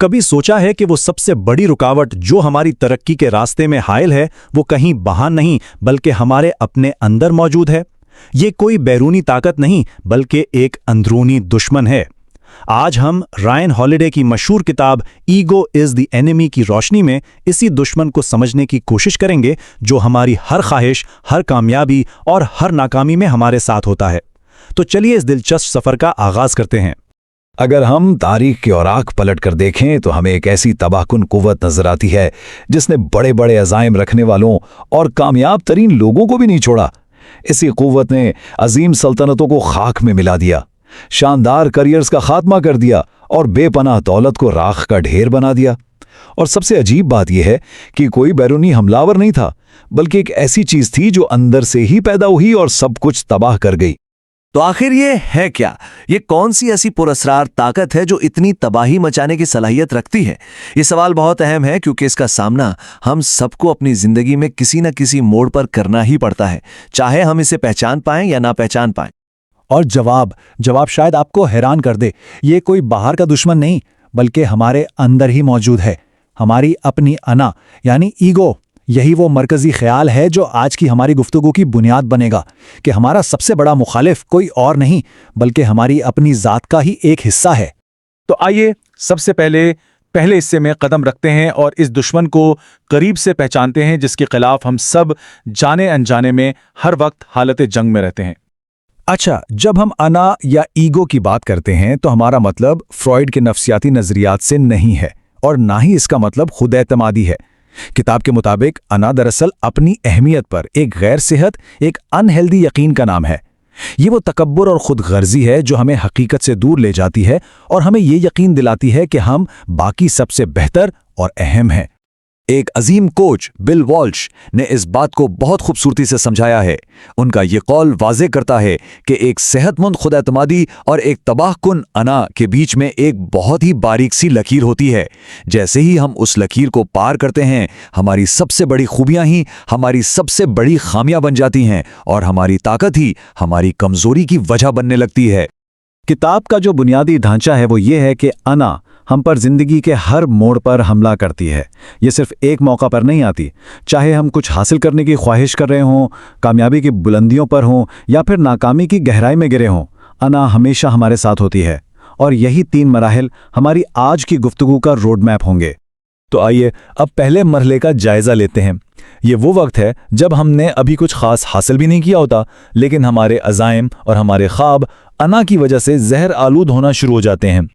कभी सोचा है कि वो सबसे बड़ी रुकावट जो हमारी तरक्की के रास्ते में हायल है वो कहीं बाहर नहीं बल्कि हमारे अपने अंदर मौजूद है। ये कोई बैरूनी ताकत नहीं बल्कि एक अंदरूनी दुश्मन है। आज हम रायन हॉलिडे की मशहूर किताब ईगो इज द एनिमी की रोशनी में इसी दुश्मन को समझने की कोशिश करेंगे जो हमारी हर ख्वाहिश, हर कामयाबी और हर नाकामी में हमारे साथ होता है। तो चलिए इस दिलचस्प सफर का आगाज करते हैं। अगर हम तारीख के औराक पलट कर देखें तो हमें एक ऐसी तबाहकुन कुव्वत नजर आती है जिसने बड़े बड़े अज़ाइम रखने वालों और कामयाब तरीन लोगों को भी नहीं छोड़ा। इसी कुव्वत ने अजीम सल्तनतों को खाक में मिला दिया, शानदार करियर्स का खात्मा कर दिया और बेपनाह दौलत को राख का ढेर बना दिया। और सबसे अजीब बात यह है कि कोई बैरूनी हमलावर नहीं था, बल्कि एक ऐसी चीज थी जो अंदर से ही पैदा हुई और सब कुछ तबाह कर गई। तो आखिर ये है क्या? ये कौन सी ऐसी पुरस्कार ताकत है जो इतनी तबाही मचाने की सलाहियत रखती है? ये सवाल बहुत अहम है क्योंकि इसका सामना हम सबको अपनी जिंदगी में किसी न किसी मोड़ पर करना ही पड़ता है, चाहे हम इसे पहचान पाएं या ना पहचान पाएं। और जवाब शायद आपको हैरान कर दे। ये कोई बाहर का दुश्मन नहीं बल्कि हमारे अंदर ही मौजूद है। हमारी अपनी अना यानी ईगो, यही वो मरकजी ख्याल है जो आज की हमारी गुफ्तगू की बुनियाद बनेगा कि हमारा सबसे बड़ा मुखालिफ कोई और नहीं बल्कि हमारी अपनी ज़ात का ही एक हिस्सा है। तो आइए सबसे पहले हिस्से में कदम रखते हैं और इस दुश्मन को करीब से पहचानते हैं जिसके खिलाफ हम सब जाने अनजाने में हर वक्त हालत जंग में रहते हैं। अच्छा, जब हम अना या ईगो की बात करते हैं तो हमारा मतलब फ्रॉइड के नफ्सियाती नजरियात से नहीं है और ना ही इसका मतलब खुद एतमादी है। किताब के मुताबिक अना दरअसल अपनी अहमियत पर एक गैर सेहत, एक अनहेल्दी यकीन का नाम है। ये वो तकब्बुर और खुद गर्जी है जो हमें हकीकत से दूर ले जाती है और हमें ये यकीन दिलाती है कि हम बाकी सबसे बेहतर और अहम हैं। एक अजीम कोच बिल वॉल्श ने इस बात को बहुत खूबसूरती से समझाया है। उनका ये कौल वाज़े करता है कि एक सेहतमंद खुद-एतमादी और एक तबाहकुन अना के बीच में एक बहुत ही बारीक सी लकीर होती है। जैसे ही हम उस लकीर को पार करते हैं, हमारी सबसे बड़ी खूबियां ही हमारी सबसे बड़ी खामियां बन जाती हैं और हमारी ताकत ही हमारी कमज़ोरी की वजह बनने लगती है। किताब का जो बुनियादी ढांचा है वो ये है कि अना हम पर जिंदगी के हर मोड़ पर हमला करती है। ये सिर्फ एक मौका पर नहीं आती। चाहे हम कुछ हासिल करने की ख्वाहिश कर रहे हों, कामयाबी की बुलंदियों पर हों या फिर नाकामी की गहराई में गिरे हों, अना हमेशा हमारे साथ होती है। और यही 3 मराहिल हमारी आज की गुफ्तगू का रोड मैप होंगे। तो आइए अब पहले मरहले का जायजा लेते हैं। ये वो वक्त है जब हमने अभी कुछ खास हासिल भी नहीं किया होता, लेकिन हमारे अज़ाइम और हमारे ख्वाब अना की वजह से जहर आलूद होना शुरू हो जाते हैं।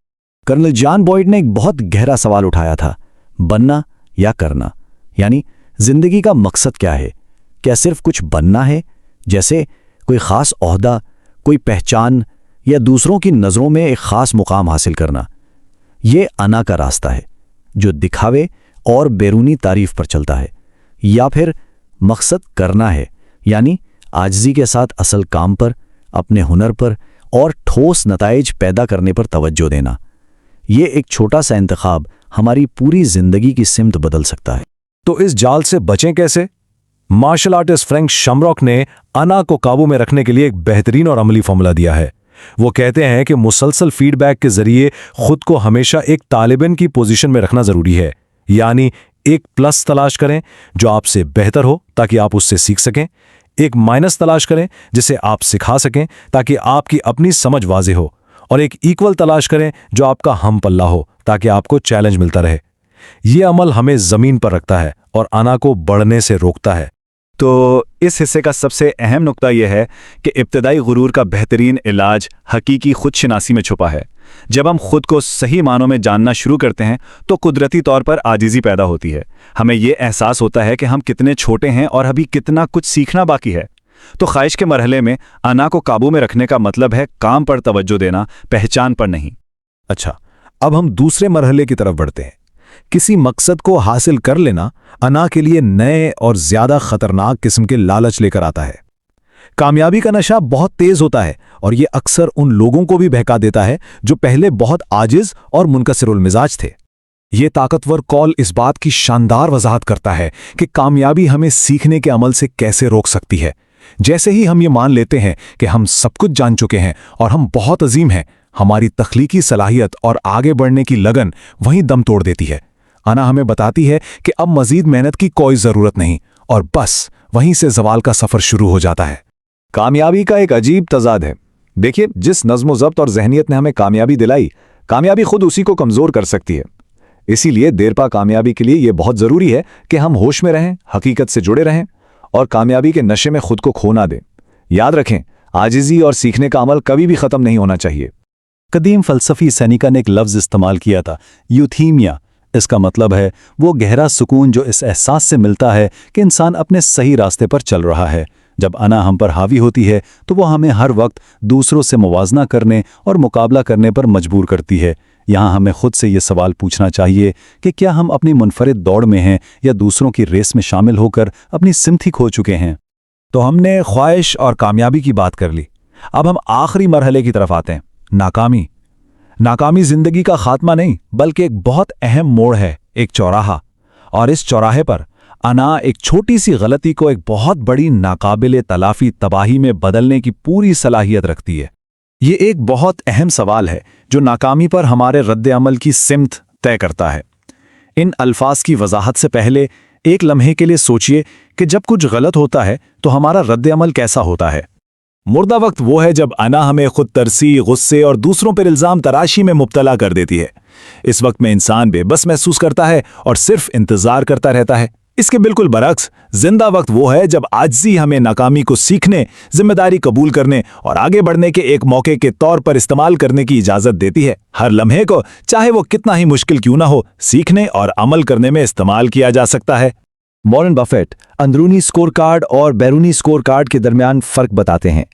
कर्नल जॉन बॉयड ने एक बहुत गहरा सवाल उठाया था, बनना या करना, यानी जिंदगी का मकसद क्या है? क्या सिर्फ कुछ बनना है, जैसे कोई खास ओहदा, कोई पहचान या दूसरों की नज़रों में एक खास मुकाम हासिल करना? ये अना का रास्ता है जो दिखावे और बैरूनी तारीफ पर चलता है। या फिर मकसद करना है, यानी आजिज़ी के साथ असल काम पर, अपने हुनर पर और ठोस नताइज पैदा करने पर तवज्जो देना। ये एक छोटा सा इंतखाब हमारी पूरी जिंदगी की सिमत बदल सकता है। तो इस जाल से बचें कैसे? मार्शल आर्टिस्ट फ्रैंक शमरॉक ने अना को काबू में रखने के लिए एक बेहतरीन और अमली फॉर्मूला दिया है। वो कहते हैं कि मुसलसल फीडबैक के जरिए खुद को हमेशा एक तालिबन की पोजीशन में रखना जरूरी है। यानी एक प्लस तलाश करें जो आपसे बेहतर हो ताकि आप उससे सीख सकें, एक माइनस तलाश करें जिसे आप सिखा सकें ताकि आपकी अपनी समझ वाज़े हो, और एक इक्वल तलाश करें जो आपका हम पल्ला हो ताकि आपको चैलेंज मिलता रहे। ये अमल हमें जमीन पर रखता है और अना को बढ़ने से रोकता है। तो इस हिस्से का सबसे अहम नुक्ता यह है कि इब्तदाई गुरूर का बेहतरीन इलाज हकीकी खुदशनासी में छुपा है। जब हम खुद को सही मानों में जानना शुरू करते हैं तो कुदरती तौर पर आजिज़ी पैदा होती है। हमें यह एहसास होता है कि हम कितने छोटे हैं और अभी कितना कुछ सीखना बाकी है। तो ख्वाहिश के मरहले में अना को काबू में रखने का मतलब है काम पर तवज्जो देना, पहचान पर नहीं। अच्छा, अब हम दूसरे मरहले की तरफ बढ़ते हैं। किसी मकसद को हासिल कर लेना अना के लिए नए और ज्यादा खतरनाक किस्म के लालच लेकर आता है। कामयाबी का नशा बहुत तेज होता है और यह अक्सर उन लोगों को भी बहका देता है जो पहले बहुत आजिज और मुनकसिरुल मिजाज थे। ये ताकतवर कॉल इस बात की शानदार वजाहत करता है कि कामयाबी हमें सीखने के अमल से कैसे रोक सकती है। जैसे ही हम ये मान लेते हैं कि हम सब कुछ जान चुके हैं और हम बहुत अजीम हैं, हमारी तख्लीकी सलाहियत और आगे बढ़ने की लगन वहीं दम तोड़ देती है। अना हमें बताती है कि अब मजीद मेहनत की कोई ज़रूरत नहीं, और बस वहीं से ज़वाल का सफ़र शुरू हो जाता है। कामयाबी का एक अजीब तजाद है। देखिए, जिस नज़्म ज़ब्त और जहनियत ने हमें कामयाबी दिलाई, कामयाबी खुद उसी को कमज़ोर कर सकती है। इसीलिए देरपा कामयाबी के लिए यह बहुत ज़रूरी है कि हम होश में रहें, हकीकत से जुड़े रहें और कामयाबी के नशे में खुद को खो ना दें। याद रखें, आजिज़ी और सीखने का अमल कभी भी ख़त्म नहीं होना चाहिए। कदीम फ़लसफ़ी सेनेका ने एक लफ्ज़ इस्तेमाल किया था, यूथीमिया। इसका मतलब है वो गहरा सुकून जो इस एहसास से मिलता है कि इंसान अपने सही रास्ते पर चल रहा है। जब अना हम पर हावी होती है तो वो हमें हर वक्त दूसरों से मुवाजना करने और मुकाबला करने पर मजबूर करती है। यहाँ हमें खुद से ये सवाल पूछना चाहिए कि क्या हम अपनी मुनफरिद दौड़ में हैं या दूसरों की रेस में शामिल होकर अपनी सिमत ही खो चुके हैं। तो हमने ख्वाहिश और कामयाबी की बात कर ली। अब हम आखिरी मरहले की तरफ आते हैं, नाकामी। नाकामी जिंदगी का खात्मा नहीं, बल्कि एक बहुत अहम मोड़ है, एक चौराहा। और इस चौराहे पर अना एक छोटी सी गलती को एक बहुत बड़ी नाकाबिले तलाफी तबाही में बदलने की पूरी सलाहियत रखती है। ये एक बहुत अहम सवाल है जो नाकामी पर हमारे रद्द-ए-अमल की सिमत तय करता है। इन अल्फाज की वजाहत से पहले एक लम्हे के लिए सोचिए कि जब कुछ गलत होता है तो हमारा रद्द-ए-अमल कैसा होता है। मुर्दा वक्त वो है जब अना हमें खुद तरसी, गुस्से और दूसरों पर इल्ज़ाम तराशी में मुब्तला कर देती है। इस वक्त में इंसान बेबस महसूस करता है और सिर्फ इंतजार करता रहता है। इसके बिल्कुल बरक्स जिंदा वक्त वो है जब आजिज़ी हमें नाकामी को सीखने, जिम्मेदारी कबूल करने और आगे बढ़ने के एक मौके के तौर पर इस्तेमाल करने की इजाज़त देती है। हर लम्हे को, चाहे वो कितना ही मुश्किल क्यों ना हो, सीखने और अमल करने में इस्तेमाल किया जा सकता है। वॉरेन बफेट अंदरूनी स्कोर कार्ड और बैरूनी स्कोर कार्ड के दरमियान फ़र्क बताते हैं।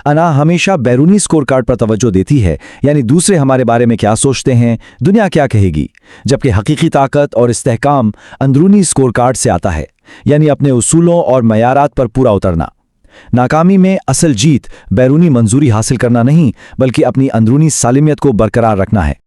अना हमेशा बैरूनी स्कोर कार्ड पर तवज्जो देती है, यानी दूसरे हमारे बारे में क्या सोचते हैं, दुनिया क्या कहेगी, जबकि हकीकी ताकत और इस्तेहकाम अंदरूनी स्कोर कार्ड से आता है, यानी अपने उसूलों और मयारात पर पूरा उतरना। नाकामी में असल जीत बैरूनी मंजूरी हासिल करना नहीं, बल्कि अपनी अंदरूनी सालिमियत को बरकरार रखना है।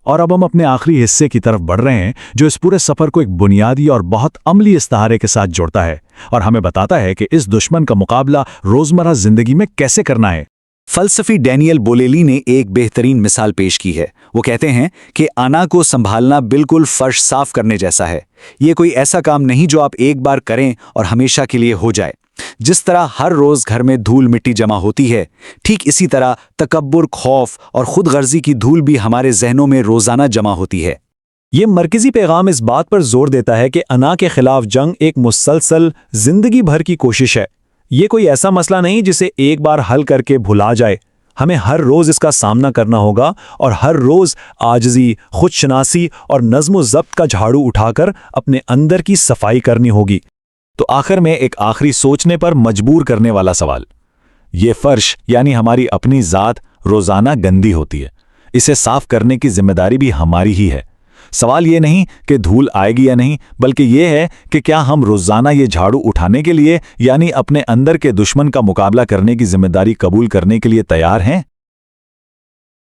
और अब हम अपने आखिरी हिस्से की तरफ बढ़ रहे हैं, जो इस पूरे सफ़र को एक बुनियादी और बहुत अमली इस्तारे के साथ जोड़ता है और हमें बताता है कि इस दुश्मन का मुकाबला रोज़मर्रा ज़िंदगी में कैसे करना है। फ़लसफ़ी डैनियल बोलेली ने एक बेहतरीन मिसाल पेश की है। वो कहते हैं कि अना को संभालना बिल्कुल फर्श साफ करने जैसा है। ये कोई ऐसा काम नहीं जो आप एक बार करें और हमेशा के लिए हो जाए। जिस तरह हर रोज़ घर में धूल मिट्टी जमा होती है, ठीक इसी तरह तकब्बुर, खौफ और खुद गर्जी की धूल भी हमारे जहनों में रोज़ाना जमा होती है। ये मरकज़ी पैगाम इस बात पर जोर देता है कि अना के खिलाफ जंग एक मुसलसल जिंदगी भर की कोशिश है। ये कोई ऐसा मसला नहीं जिसे एक बार हल करके भुला जाए। हमें हर रोज़ इसका सामना करना होगा और हर रोज़ आजिज़ी, खुदशनासी और नज़्म-ओ-ज़ब्त का झाड़ू उठाकर अपने अंदर की सफाई करनी होगी। तो आखिर में एक आखिरी सोचने पर मजबूर करने वाला सवाल। ये फर्श यानी हमारी अपनी ज़ात रोज़ाना गंदी होती है। इसे साफ करने की जिम्मेदारी भी हमारी ही है। सवाल ये नहीं कि धूल आएगी या नहीं, बल्कि ये है कि क्या हम रोज़ाना ये झाड़ू उठाने के लिए, यानी अपने अंदर के दुश्मन का मुकाबला करने की जिम्मेदारी कबूल करने के लिए तैयार हैं।